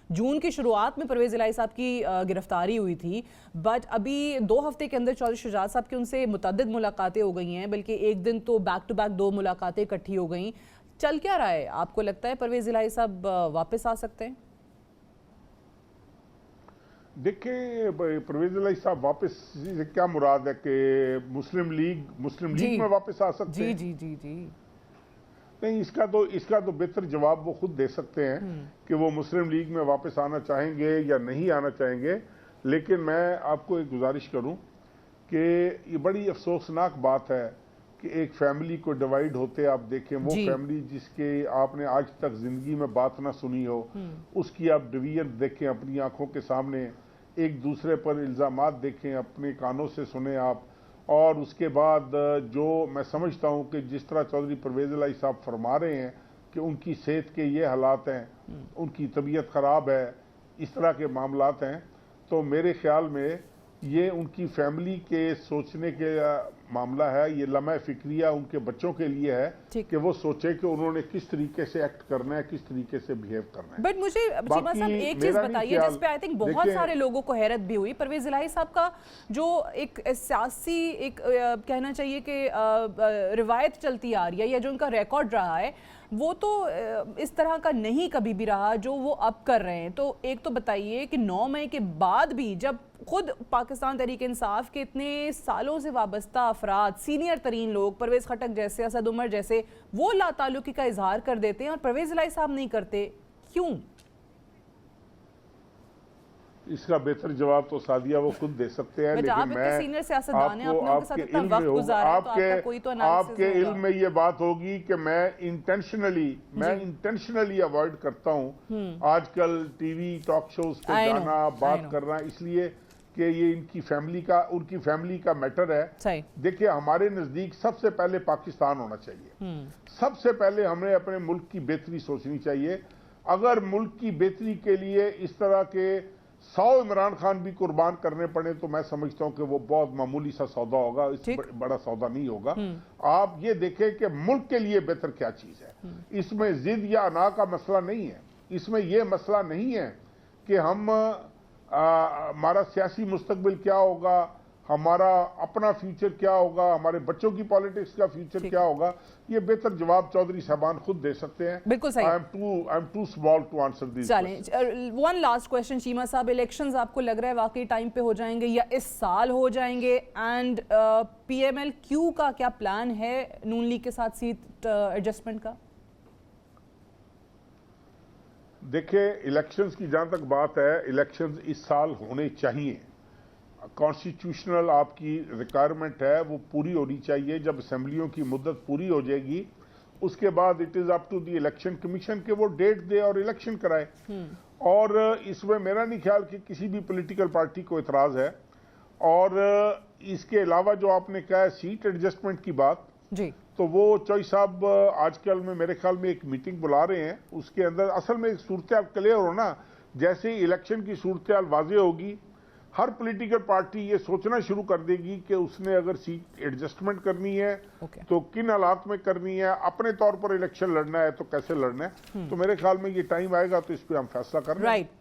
जून की शुरुआत में परवेज़ इलाही साहब की गिरफ्तारी हुई थी, बट अभी 2 हफ्ते के अंदर चौधरी शुजात साहब की उनसे मुतअद्दिद मुलाकातें हो गई हैं, बल्कि एक दिन तो बैक टू बैक 2 मुलाकातें इकट्ठी हो गई। चल क्या रहा है? आपको लगता है परवेज़ इलाही साहब वापस आ सकते हैं? देखिए, परवेज़ इलाही साहब वापस से क्या मुराद है कि मुस्लिम लीग में वापस आ सकते हैं? जी जी जी। नहीं, इसका तो बेहतर जवाब वो खुद दे सकते हैं कि वो मुस्लिम लीग में वापस आना चाहेंगे या नहीं आना चाहेंगे। लेकिन मैं आपको एक गुजारिश करूं कि ये बड़ी अफसोसनाक बात है कि एक फैमिली को डिवाइड होते आप देखें, वो फैमिली जिसके आपने आज तक जिंदगी में बात ना सुनी हो, उसकी आप डिवीजन देखें अपनी आंखों के सामने, एक दूसरे पर इल्जामात देखें, अपने कानों से सुने आप, और उसके बाद जो मैं समझता हूं कि जिस तरह चौधरी परवेज़ इलाही साहब फरमा रहे हैं कि उनकी सेहत के ये हालात हैं, उनकी तबीयत ख़राब है, इस तरह के मामलात हैं, तो मेरे ख्याल में ये उनकी फैमिली के सोचने के मामला है। ये लम्हा फिक्रिया उनके बच्चों के लिए है कि वो सोचे कि उन्होंने किस तरीके से एक्ट करना है, किस तरीके से बिहेव करना है। बट मुझे चीमा साहब एक चीज बताइए जिस पे आई थिंक बहुत सारे लोगों को हैरत भी हुई, परवेज़ इलाही साहब का जो एक सियासी एक कहना चाहिए कि रिवायत चलती आ रही है या जो उनका रिकॉर्ड रहा है, वो तो इस तरह का नहीं कभी भी रहा जो वो अब कर रहे हैं। तो एक तो बताइए कि 9 मई के बाद भी जब खुद पाकिस्तान तहरीक इंसाफ के इतने सालों से वाबस्ता अफराद, सीनियर तरीन लोग, परवेज़ खटक जैसे, असद उमर जैसे, वो लाताल्लुकी का इजहार कर देते हैं और परवेज़ इलाही साहब नहीं करते, क्यों? इसका बेहतर जवाब तो सादिया वो खुद दे सकते हैं, लेकिन मैं सीनियर सियासतदान हैं, आपने उनके साथ इतना वक्त गुजारा है, तो आपका कोई तो आपके इल्म में ये बात होगी कि मैं इंटेंशनली अवॉइड करता हूँ आजकल टीवी टॉक शोज पे जाना, बात करना, इसलिए कि ये उनकी फैमिली का मैटर है। देखिए, हमारे नजदीक सबसे पहले पाकिस्तान होना चाहिए, सबसे पहले हमें अपने मुल्क की बेहतरी सोचनी चाहिए। अगर मुल्क की बेहतरी के लिए इस तरह के 100 इमरान खान भी कुर्बान करने पड़े तो मैं समझता हूं कि वो बहुत मामूली सा सौदा होगा, बड़ा सौदा नहीं होगा। आप ये देखें कि मुल्क के लिए बेहतर क्या चीज है। इसमें जिद या अना का मसला नहीं है, इसमें यह मसला नहीं है कि हमारा सियासी मुस्तकबिल क्या होगा, हमारा अपना फ्यूचर क्या होगा, हमारे बच्चों की पॉलिटिक्स का फ्यूचर क्या होगा। ये बेहतर जवाब चौधरी साहबान खुद दे सकते हैं। बिल्कुल सही। I am too small to answer this. चलें, वन लास्ट क्वेश्चन चीमा साहब, इलेक्शंस आपको लग रहा है वाकई टाइम पे हो जाएंगे या इस साल हो जाएंगे? एंड PMLQ का क्या प्लान है नून लीग के साथ सीट एडजस्टमेंट का? देखिए, इलेक्शंस की जहां तक बात है, इलेक्शंस इस साल होने चाहिए। कॉन्स्टिट्यूशनल आपकी रिक्वायरमेंट है, वो पूरी होनी चाहिए। जब असेंबलियों की मुद्दत पूरी हो जाएगी उसके बाद it is up to the election commission के वो डेट दे और इलेक्शन कराए। और इसमें मेरा नहीं ख्याल कि किसी भी पॉलिटिकल पार्टी को इतराज है। और इसके अलावा जो आपने कहा है सीट एडजस्टमेंट की बात जी, तो वो चौधरी साहब आजकल में मेरे ख्याल में एक मीटिंग बुला रहे हैं, उसके अंदर असल में एक सूरत क्लियर हो ना, जैसे ही इलेक्शन की सूरत वाज़े होगी हर पॉलिटिकल पार्टी ये सोचना शुरू कर देगी कि उसने अगर सीट एडजस्टमेंट करनी है तो किन हालात में करनी है, अपने तौर पर इलेक्शन लड़ना है तो कैसे लड़ना है। तो मेरे ख्याल में ये टाइम आएगा तो इस पर हम फैसला कर रहे हैं।